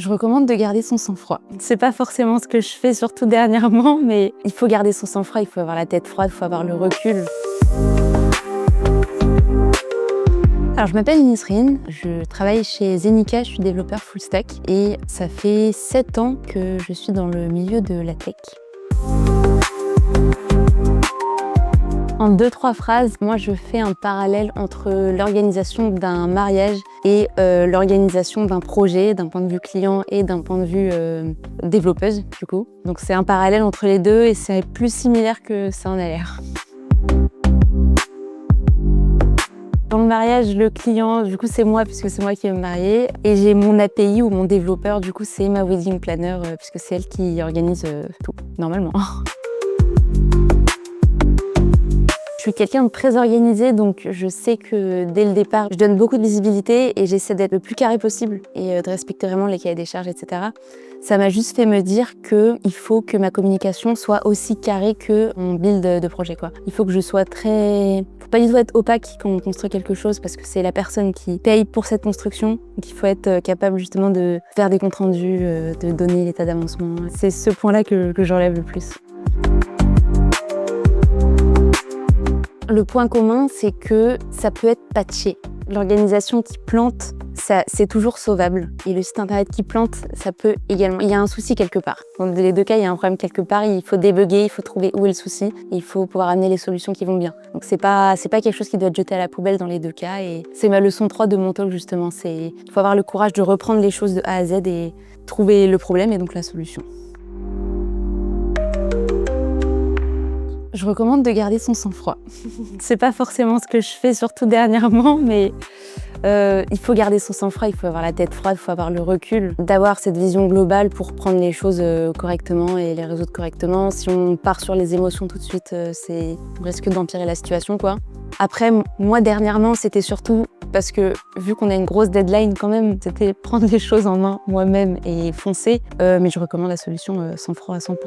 Je recommande de garder son sang-froid. C'est pas forcément ce que je fais, surtout dernièrement, mais il faut garder son sang-froid, il faut avoir la tête froide, il faut avoir le recul. Alors, je m'appelle Nisrine, je travaille chez Zenica, je suis développeur full stack et ça fait 7 ans que je suis dans le milieu de la tech. En 2-3 phrases, moi je fais un parallèle entre l'organisation d'un mariage et l'organisation d'un projet, d'un point de vue client et d'un point de vue développeuse du coup. Donc c'est un parallèle entre les deux et c'est plus similaire que ça en a l'air. Dans le mariage, le client, du coup, c'est moi, puisque c'est moi qui vais me marier. Et j'ai mon API ou mon développeur, du coup, c'est ma wedding planner, puisque c'est elle qui organise tout, normalement. Je suis quelqu'un de très organisé, donc je sais que dès le départ, je donne beaucoup de visibilité et j'essaie d'être le plus carré possible et de respecter vraiment les cahiers des charges, etc. Ça m'a juste fait me dire qu'il faut que ma communication soit aussi carrée que mon build de projet, quoi. Il faut que je sois faut pas du tout être opaque quand on construit quelque chose parce que c'est la personne qui paye pour cette construction. Donc il faut être capable justement de faire des comptes rendus, de donner l'état d'avancement. C'est ce point-là que j'enlève le plus. Le point commun, c'est que ça peut être patché. L'organisation qui plante, c'est toujours sauvable. Et le site internet qui plante, ça peut également... Il y a un souci quelque part. Dans les deux cas, il y a un problème quelque part. Il faut débugger, il faut trouver où est le souci. Et il faut pouvoir amener les solutions qui vont bien. Donc c'est pas quelque chose qui doit être jeté à la poubelle dans les deux cas. Et c'est ma leçon 3 de mon talk, justement. Il faut avoir le courage de reprendre les choses de A à Z et trouver le problème et donc la solution. Je recommande de garder son sang-froid. C'est pas forcément ce que je fais, surtout dernièrement, mais il faut garder son sang-froid, il faut avoir la tête froide, il faut avoir le recul, d'avoir cette vision globale pour prendre les choses correctement et les résoudre correctement. Si on part sur les émotions tout de suite, on risque d'empirer la situation, quoi. Après, moi, dernièrement, c'était surtout parce que, vu qu'on a une grosse deadline quand même, c'était prendre les choses en main moi-même et foncer. Mais je recommande la solution sang-froid à 100%.